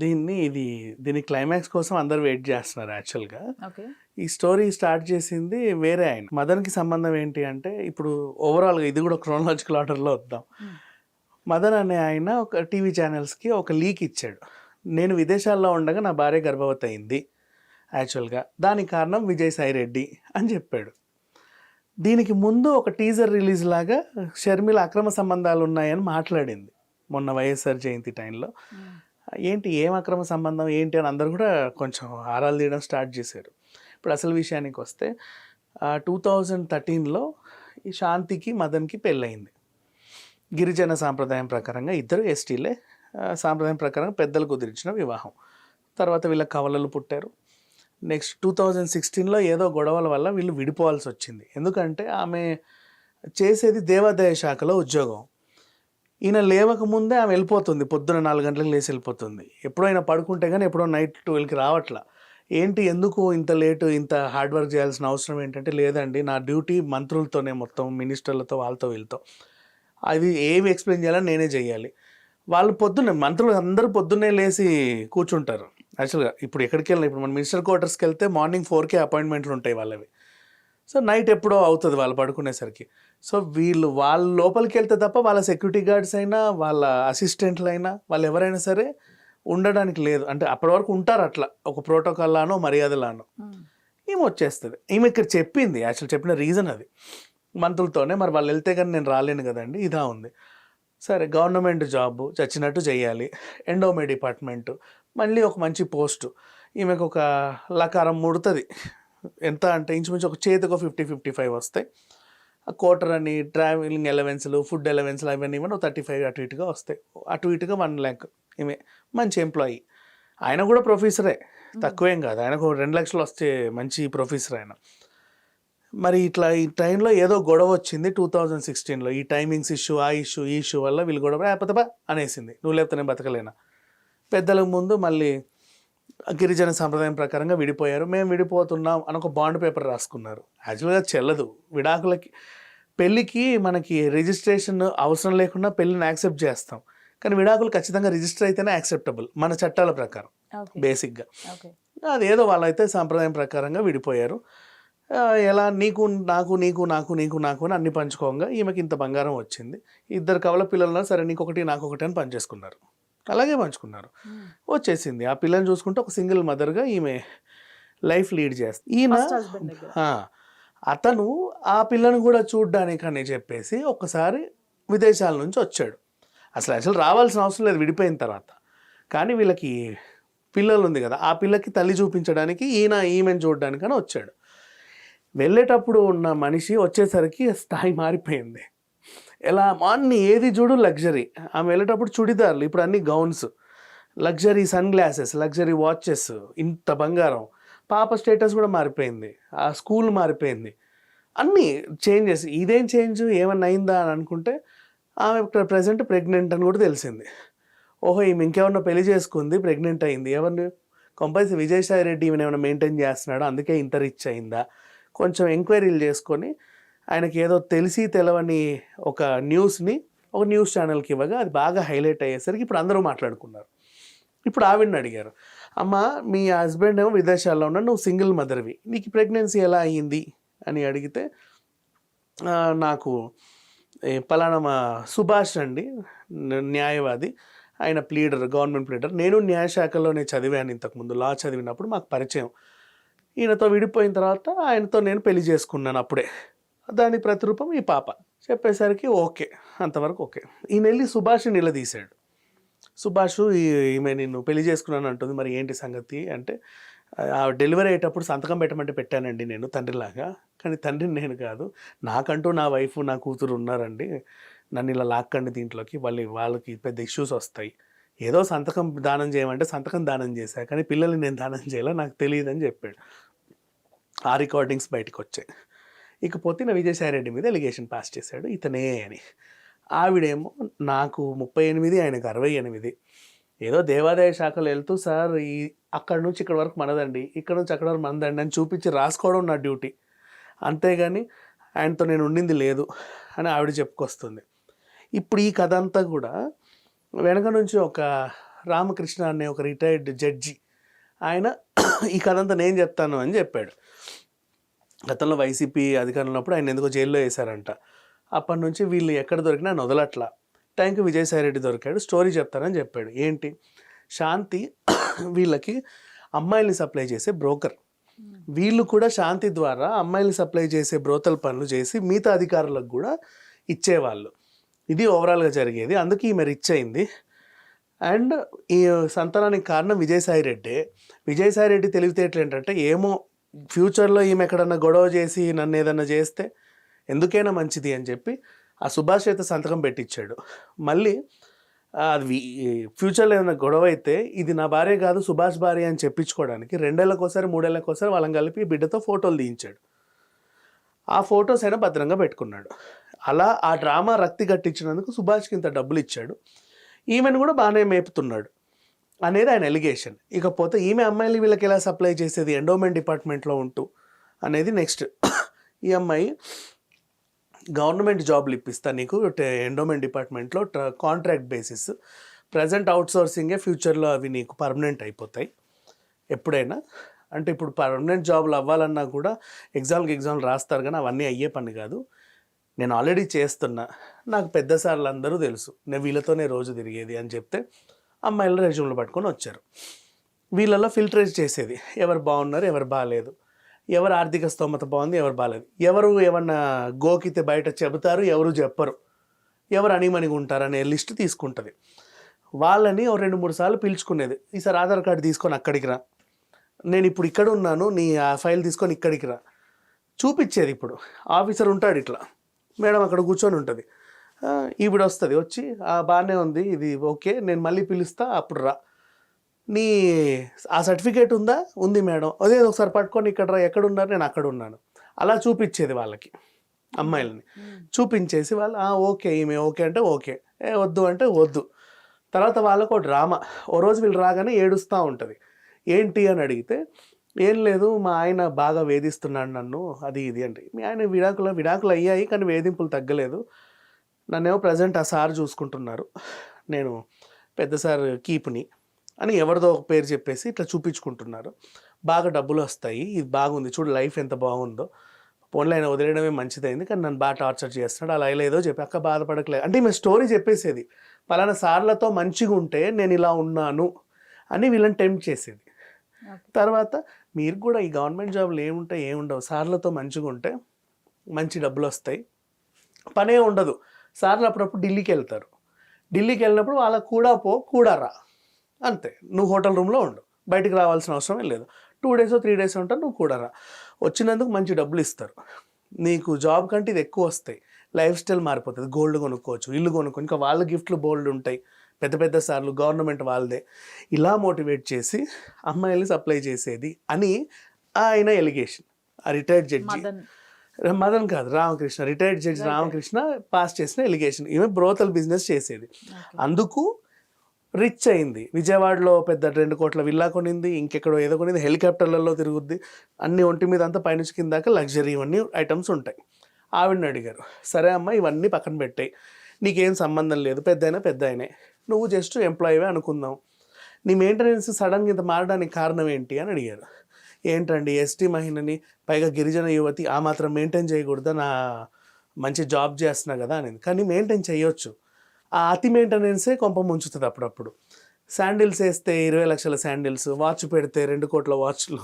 దీని క్లైమాక్స్ కోసం అందరూ వెయిట్ చేస్తున్నారు యాక్చువల్గా. ఓకే. ఈ స్టోరీ స్టార్ట్ చేసింది వేరే ఆయన. మదన్కి సంబంధం ఏంటి అంటే, ఇప్పుడు ఓవరాల్గా ఇది కూడా క్రోనలాజికల్ ఆర్డర్లో వద్దాం. మదన్ అనే ఆయన ఒక టీవీ ఛానల్స్కి ఒక లీక్ ఇచ్చాడు. నేను విదేశాల్లో ఉండగా నా భార్య గర్భవతి అయింది యాక్చువల్గా, దానికి కారణం విజయసాయి రెడ్డి అని చెప్పాడు. దీనికి ముందు ఒక టీజర్ రిలీజ్ లాగా షర్మిల అక్రమ సంబంధాలు ఉన్నాయని మాట్లాడింది మొన్న వైఎస్ఆర్ జయంతి టైంలో. ఏంటి ఏం అక్రమ సంబంధం ఏంటి అని అందరూ కూడా కొంచెం ఆరాలు తీయడం స్టార్ట్ చేశారు. ఇప్పుడు అసలు విషయానికి వస్తే 2013లో ఈ శాంతికి మదన్కి పెళ్ళయింది. గిరిజన సాంప్రదాయం ప్రకారంగా ఇద్దరు ఎస్టీలే, సాంప్రదాయం ప్రకారం పెద్దలు కుదిరించిన వివాహం. తర్వాత వీళ్ళ కవలలు పుట్టారు. నెక్స్ట్ 2016లో ఏదో గొడవల వల్ల వీళ్ళు విడిపోవాల్సి వచ్చింది. ఎందుకంటే ఆమె చేసేది దేవాదాయ శాఖలో ఉద్యోగం. ఈయన లేవకముందే ఆమె వెళ్ళిపోతుంది, పొద్దున 4 గంటలకు లేచి వెళ్ళిపోతుంది. ఎప్పుడో ఆయన పడుకుంటే కానీ ఎప్పుడో నైట్ 12కి రావట్లా. ఏంటి ఎందుకు ఇంత లేటు, ఇంత హార్డ్ వర్క్ చేయాల్సిన అవసరం ఏంటంటే, లేదండి నా డ్యూటీ మంత్రులతోనే, మొత్తం మినిస్టర్లతో వాళ్ళతో వీళ్ళతో అది ఏమి ఎక్స్ప్లెయిన్ చేయాలని నేనే చేయాలి. వాళ్ళు పొద్దున్నే మంత్రులు అందరూ పొద్దున్నే లేచి కూర్చుంటారు. యాక్చువల్గా ఇప్పుడు ఎక్కడికి వెళ్ళినా, ఇప్పుడు మన మినిస్టర్ క్వార్టర్స్కి వెళ్తే మార్నింగ్ 4కే అపాయింట్మెంట్లు ఉంటాయి వాళ్ళవి. సో నైట్ ఎప్పుడో అవుతుంది వాళ్ళు పడుకునేసరికి. సో వాళ్ళ లోపలికి వెళ్తే తప్ప వాళ్ళ సెక్యూరిటీ గార్డ్స్ అయినా, వాళ్ళ అసిస్టెంట్లు అయినా, వాళ్ళు ఎవరైనా సరే ఉండడానికి లేదు. అంటే అప్పటి వరకు ఉంటారు అట్లా ఒక ప్రోటోకాల్ లానో మర్యాదలానో. ఈమె వచ్చేస్తుంది. ఈమె ఇక్కడ చెప్పింది, యాక్చువల్ చెప్పిన రీజన్ అది మంత్రులతోనే. మరి వాళ్ళు వెళ్తే కానీ నేను రాలేను కదండి, ఇదా ఉంది. సరే గవర్నమెంట్ జాబ్ చచ్చినట్టు చేయాలి, ఎండోమే డిపార్ట్మెంటు, మళ్ళీ ఒక మంచి పోస్టు. ఈమెకు ఒక లకారం ముడుతుంది. ఎంత అంటే ఇంచుమించు ఒక చేతికి 50-55 వస్తాయి. ఆ క్వార్టర్ అని, ట్రావెలింగ్ అలవెన్స్లు, ఫుడ్ అలవెన్స్లు అవన్నీ ఇవ్వండి 35 అటు ఇటుగా వస్తాయి. అటు ఇటుగా 1 lakh. ఈమె మంచి ఎంప్లాయీ. ఆయన కూడా ప్రొఫెసరే, తక్కువేం కాదు. ఆయనకు 2 లక్షలు వస్తే మంచి ప్రొఫెసర్ ఆయన. మరి ఇట్లా ఈ టైంలో ఏదో గొడవ వచ్చింది 2016లో. ఈ టైమింగ్స్ ఇష్యూ, ఆ ఇష్యూ, ఈ ఇష్యూ వల్ల వీళ్ళు గొడవ లేకపోతే అనేసింది. నువ్వు లేకపోతే నేను బతకలేనా. పెద్దలకు ముందు మళ్ళీ గిరిజన సాంప్రదాయం ప్రకారంగా విడిపోయారు. మేము విడిపోతున్నాం అని ఒక బాండ్ పేపర్ రాసుకున్నారు. యాక్చువల్గా చెల్లదు విడాకులకి. పెళ్ళికి మనకి రిజిస్ట్రేషన్ అవసరం లేకుండా పెళ్ళిని యాక్సెప్ట్ చేస్తాం, కానీ విడాకులు ఖచ్చితంగా రిజిస్టర్ అయితేనే యాక్సెప్టబుల్ మన చట్టాల ప్రకారం బేసిక్గా. అదేదో వాళ్ళైతే సాంప్రదాయం ప్రకారంగా విడిపోయారు. ఎలా నీకు నాకు నీకు నాకు నీకు నాకు అని అన్ని పంచుకోగా ఈమెకి ఇంత బంగారం వచ్చింది. ఇద్దరు కవల పిల్లలు, సరే నీకొకటి నాకొకటి అని పనిచేసుకున్నారు. అలాగే పంచుకున్నారు. వచ్చేసింది. ఆ పిల్లని చూసుకుంటే ఒక సింగిల్ మదర్గా ఈమె లైఫ్ లీడ్ చేస్తుంది. ఈయన అతను ఆ పిల్లను కూడా చూడ్డానికని చెప్పేసి ఒకసారి విదేశాల నుంచి వచ్చాడు. అసలు రావాల్సిన అవసరం లేదు విడిపోయిన తర్వాత, కానీ వీళ్ళకి పిల్లలు ఉంది కదా, ఆ పిల్లకి తల్లి చూపించడానికి ఈమెను చూడడానికని వచ్చాడు. వెళ్ళేటప్పుడు ఉన్న మనిషి వచ్చేసరికి స్థాయి మారిపోయింది. ఎలా అన్ని ఏది చూడు లగ్జరీ. ఆమె వెళ్ళేటప్పుడు చుడిదార్లు, ఇప్పుడు అన్ని gowns, luxury sunglasses, luxury watches, ఇంత బంగారం. పాప స్టేటస్ కూడా మారిపోయింది, ఆ స్కూల్ మారిపోయింది, అన్నీ చేంజెస్. ఇదేం చేంజ్, ఏమన్నా అయిందా అని అనుకుంటే ఆమె ప్రజెంట్ ప్రెగ్నెంట్ అని కూడా తెలిసింది. ఓహో ఈమె ఇంకేమన్నా పెళ్లి చేసుకుంది, ప్రెగ్నెంట్ అయింది. ఎవరిని కంపల్సరీ విజయసాయి రెడ్డి ఈమెను ఏమైనా మెయింటైన్ చేస్తున్నాడు, అందుకే ఇంత రిచ్ అయిందా. కొంచెం ఎంక్వైరీలు చేసుకొని ఆయనకి ఏదో తెలిసి తెలవని ఒక న్యూస్ని ఒక న్యూస్ ఛానల్కి ఇవ్వగా అది బాగా హైలైట్ అయ్యేసరికి ఇప్పుడు అందరూ మాట్లాడుకున్నారు. ఇప్పుడు ఆవిడని అడిగారు, అమ్మ మీ హస్బెండ్ ఏమో విదేశాల్లో ఉన్నాడు, నువ్వు సింగిల్ మదర్వి, నీకు ప్రెగ్నెన్సీ ఎలా అయ్యింది అని అడిగితే, నాకు పలానా మా సుభాష్ అండి న్యాయవాది, ఆయన ప్లీడర్, గవర్నమెంట్ ప్లీడర్, నేను న్యాయశాఖలోనే చదివాను ఇంతకుముందు, లా చదివినప్పుడు మాకు పరిచయం. ఈయనతో విడిపోయిన తర్వాత ఆయనతో నేను పెళ్లి చేసుకున్నాను అప్పుడే, దాని ప్రతిరూపం ఈ పాప చెప్పేసరికి ఓకే, అంతవరకు ఓకే. ఈయన వెళ్ళి సుభాష్ని నిలదీశాడు. సుభాష్ ఈమె నిన్ను పెళ్లి చేసుకున్నాను అంటుంది, మరి ఏంటి సంగతి అంటే, ఆ డెలివరీ అయ్యేటప్పుడు సంతకం పెట్టమంటే పెట్టానండి నేను తండ్రిలాగా, కానీ తండ్రిని నేను కాదు, నాకంటూ నా వైఫ్ నా కూతురు ఉన్నారండి, నన్ను ఇలా లాక్కండి దీంట్లోకి, వాళ్ళకి పెద్ద ఇష్యూస్ వస్తాయి. ఏదో సంతకం దానం చేయమంటే సంతకం దానం చేశా, కానీ పిల్లల్ని నేను దానం చేయాలో నాకు తెలియదు అని చెప్పాడు. ఆ రికార్డింగ్స్ బయటకు వచ్చాయి. ఇకపోతే నా విజయసాయి రెడ్డి మీద ఎలిగేషన్ పాస్ చేశాడు ఇతనే అని. ఆవిడేమో నాకు 38, ఆయనకు 68, ఏదో దేవాదాయ శాఖలో వెళ్తూ సార్ అక్కడ నుంచి ఇక్కడ వరకు మనదండి, ఇక్కడ నుంచి అక్కడ వరకు మనదండి అని చూపించి రాసుకోవడం నా డ్యూటీ, అంతేగాని ఆయనతో నేను ఉండింది లేదు అని ఆవిడ చెప్పుకొస్తుంది. ఇప్పుడు ఈ కథ అంతా కూడా వెనక నుంచి ఒక రామకృష్ణ అనే ఒక రిటైర్డ్ జడ్జి ఆయన ఈ కథ అంతా నేను చెప్తాను అని చెప్పాడు. గతంలో వైసీపీ అధికారంలో ఉన్నప్పుడు ఆయన ఎందుకో జైల్లో వేశారంట. అప్పటి నుంచి వీళ్ళు ఎక్కడ దొరికినా వదలట్లా. టైంకి విజయసాయిరెడ్డి దొరికాడు, స్టోరీ చెప్తానని చెప్పాడు. ఏంటి, శాంతి వీళ్ళకి అమ్మాయిల్ని సప్లై చేసే బ్రోకర్. వీళ్ళు కూడా శాంతి ద్వారా అమ్మాయిల్ని సప్లై చేసే బ్రోతల్ పనులు చేసి మిగతా అధికారులకు కూడా ఇచ్చేవాళ్ళు. ఇది ఓవరాల్గా జరిగేది. అందుకే ఈమె రిచ్ అయింది. అండ్ ఈ సంతానానికి కారణం విజయసాయిరెడ్డి తెలివితేటలు ఏంటంటే, ఏమో ఫ్యూచర్లో ఈమె ఎక్కడన్నా గొడవ చేసి నన్ను ఏదన్నా చేస్తే ఎందుకైనా మంచిది అని చెప్పి ఆ సుభాష్ చేత సంతకం పెట్టించాడు. మళ్ళీ అది ఫ్యూచర్లో ఏదైనా గొడవ అయితే ఇది నా భార్య కాదు సుభాష్ భార్య అని చెప్పించుకోవడానికి 2 ఏళ్ళకోసారి 3 ఏళ్ళకోసారి వాళ్ళని కలిపి బిడ్డతో ఫోటోలు తీయించాడు. ఆ ఫొటోస్ అయినా భద్రంగా పెట్టుకున్నాడు. అలా ఆ డ్రామా రక్తి కట్టించినందుకు సుభాష్కి ఇంత డబ్బులు ఇచ్చాడు. ఈమెను కూడా బాగానే మేపుతున్నాడు అనేది ఆయన ఎలిగేషన్. ఇకపోతే ఈమె అమ్మాయిలు వీళ్ళకి ఎలా సప్లై చేసేది, ఎండోమెంట్ డిపార్ట్మెంట్లో ఉంటూ అనేది నెక్స్ట్. ఈ అమ్మాయి గవర్నమెంట్ జాబ్లు ఇప్పిస్తా నీకు ఎండోమెంట్ డిపార్ట్మెంట్లో కాంట్రాక్ట్ బేసిస్, ప్రజెంట్ అవుట్సోర్సింగే, ఫ్యూచర్లో అవి నీకు పర్మనెంట్ అయిపోతాయి ఎప్పుడైనా. అంటే ఇప్పుడు పర్మనెంట్ జాబులు అవ్వాలన్నా కూడా ఎగ్జామ్లు రాస్తారు, కానీ అవన్నీ అయ్యే పని కాదు. నేను ఆల్రెడీ చేస్తున్నా, నాకు పెద్ద సార్లు అందరూ తెలుసు, నేను వీళ్ళతోనే రోజు తిరిగేది అని చెప్తే అమ్మాయిల రెజ్యూమ్లు పట్టుకొని వచ్చారు. వీళ్ళల్లో ఫిల్టరేజ్ చేసేది, ఎవరు బాగున్నారు ఎవరు బాగాలేదు, ఎవరు ఆర్థిక స్తోమత బాగుంది ఎవరు బాగాలేదు, ఎవరు ఏమన్నా గోకితే బయట చెబుతారు ఎవరు చెప్పరు, ఎవరు అణిమణిగా ఉంటారు అనే లిస్ట్ తీసుకుంటుంది. వాళ్ళని 2-3 సార్లు పిలుచుకునేది. ఈసారి ఆధార్ కార్డు తీసుకొని అక్కడికి రా, నేను ఇప్పుడు ఇక్కడ ఉన్నాను, నీ ఆ ఫైల్ తీసుకొని ఇక్కడికి రా చూపించేది. ఇప్పుడు ఆఫీసర్ ఉంటాడు ఇట్లా, మేడం అక్కడ కూర్చొని ఉంటుంది, ఈవిడ వస్తుంది, వచ్చి బాగానే ఉంది ఇది ఓకే నేను మళ్ళీ పిలుస్తా అప్పుడు రా, నీ ఆ సర్టిఫికేట్ ఉందా, ఉంది మేడం, అదే ఒకసారి పట్టుకొని ఇక్కడ రా, ఎక్కడున్నారు, నేను అక్కడ ఉన్నాను, అలా చూపించేది వాళ్ళకి. అమ్మాయిలని చూపించేసి వాళ్ళు ఓకే ఈమె ఓకే అంటే ఓకే, వద్దు అంటే వద్దు. తర్వాత వాళ్ళకు ఒక డ్రామా. ఓ రోజు వీళ్ళు రాగానే ఏడుస్తూ ఉంటుంది. ఏంటి అని అడిగితే, ఏం లేదు మా ఆయన బాగా వేధిస్తున్నాడు నన్ను, అది ఇది అంటే. మీ ఆయన విడాకులు అయ్యాయి కానీ వేధింపులు తగ్గలేదు, నన్నేమో ప్రజెంట్ ఆ సార్ చూసుకుంటున్నారు, నేను పెద్ద సార్ కీప్ని అని ఎవరిదో ఒక పేరు చెప్పేసి ఇట్లా చూపించుకుంటున్నారు, బాగా డబ్బులు వస్తాయి, ఇది బాగుంది చూడు లైఫ్ ఎంత బాగుందో, పోన్లో ఆయన వదిలేయడమే మంచిదైంది కానీ నన్ను బాగా టార్చర్ చేస్తున్నాడు, అలా ఏదో చెప్పి అక్క బాధపడట్లేదు అంటే ఈమె స్టోరీ చెప్పేసేది. పలానా సార్లతో మంచిగా ఉంటే నేను ఇలా ఉన్నాను అని వీళ్ళని టెంప్ట్ చేసేది. తర్వాత మీరు కూడా ఈ గవర్నమెంట్ జాబ్లు ఏముండవు, సార్లతో మంచిగా ఉంటే మంచి డబ్బులు వస్తాయి, పనే ఉండదు. సార్లు అప్పుడప్పుడు ఢిల్లీకి వెళ్తారు, ఢిల్లీకి వెళ్ళినప్పుడు వాళ్ళకు కూడా రా అంతే, నువ్వు హోటల్ రూమ్లో ఉండు, బయటికి రావాల్సిన అవసరం లేదు, 2 days 3 days ఉంటావు, నువ్వు కూడా రా, వచ్చినందుకు మంచి డబ్బులు ఇస్తారు, నీకు జాబ్ కంటే ఇది ఎక్కువ వస్తాయి, లైఫ్ స్టైల్ మారిపోతుంది, గోల్డ్ కొనుక్కోవచ్చు, ఇల్లు కొనుక్కో, ఇంకా వాళ్ళ గిఫ్ట్లు బోల్డ్ ఉంటాయి, పెద్ద సార్లు గవర్నమెంట్ వాళ్ళదే. ఇలా మోటివేట్ చేసి అమ్మాయిల్ని సప్లై చేసేది అని ఆయన ఎలిగేషన్. ఆ రిటైర్డ్ జడ్జి మదన్ కాదు Ramakrishna, retired judge Ramakrishna pass చేసిన ఎలిగేషన్. ఈమె బ్రోతల్ బిజినెస్ చేసేది, అందుకు రిచ్ అయింది. విజయవాడలో పెద్ద 2 కోట్ల విల్లా కొనింది, ఇంకెక్కడో ఏదో కొనింది, హెలికాప్టర్లలో తిరుగుద్ది, అన్ని ఒంటి మీద అంతా పైనుంచి కింద దాకా లగ్జరీ ఇవన్నీ ఐటమ్స్ ఉంటాయి. ఆవిడని అడిగారు, సరే అమ్మ ఇవన్నీ పక్కన పెట్టాయి, నీకేం సంబంధం లేదు, పెద్ద ఆయనే, నువ్వు జస్ట్ ఎంప్లాయీవే అనుకుందాం, నీ మెయింటెనెన్స్ సడన్గా ఇంత మారడానికి కారణం ఏంటి అని అడిగారు. ఏంటండి ఎస్టీ మహిళని, పైగా గిరిజన యువతి, ఆ మాత్రం మెయింటైన్ చేయకూడదా, నా మంచి జాబ్ చేస్తున్నా కదా అనేది. కానీ మెయింటైన్ చేయొచ్చు, ఆ అతి మెయింటెనెన్సే కొంప ముంచుతుంది అప్పుడప్పుడు. శాండిల్స్ వేస్తే 20 లక్షల శాండిల్స్, వాచ్ పెడితే 2 కోట్ల వాచ్లు,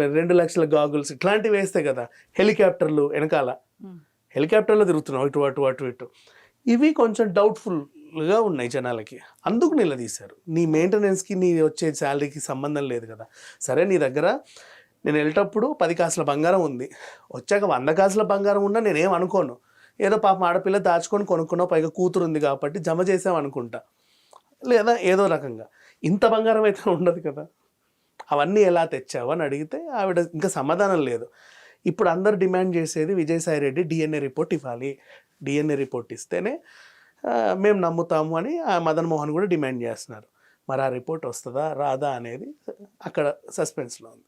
2 లక్షల గాగుల్స్, ఇట్లాంటివి వేస్తే కదా. హెలికాప్టర్లు వెనకాల, హెలికాప్టర్లో తిరుగుతున్నావు ఇటు, ఇవి కొంచెం డౌట్ఫుల్గా ఉన్నాయి జనాలకి, అందుకు నిలదీశారు. నీ మెయింటెనెన్స్కి నీ వచ్చే శాలరీకి సంబంధం లేదు కదా. సరే నీ దగ్గర నేను వెళ్ళేటప్పుడు 10 కాసుల బంగారం ఉంది, వచ్చాక 100 కాసుల బంగారం ఉన్నా నేనేం అనుకోను, ఏదో పాపం ఆడపిల్ల దాచుకొని కొనుక్కున్నావు, పైగా కూతురు ఉంది కాబట్టి జమ చేసాం అనుకుంటా, లేదా ఏదో రకంగా. ఇంత బంగారం అయితే ఉండదు కదా, అవన్నీ ఎలా తెచ్చావు అని అడిగితే ఆవిడ ఇంకా సమాధానం లేదు. ఇప్పుడు అందరు డిమాండ్ చేసేది విజయసాయిరెడ్డి DNA రిపోర్ట్ ఇవ్వాలి, DNA రిపోర్ట్ ఇస్తేనే మేము నమ్ముతాము అని మదన్ మోహన్ కూడా డిమాండ్ చేస్తున్నారు. మరి ఆ రిపోర్ట్ వస్తుందా రాదా అనేది అక్కడ సస్పెన్స్లో ఉంది.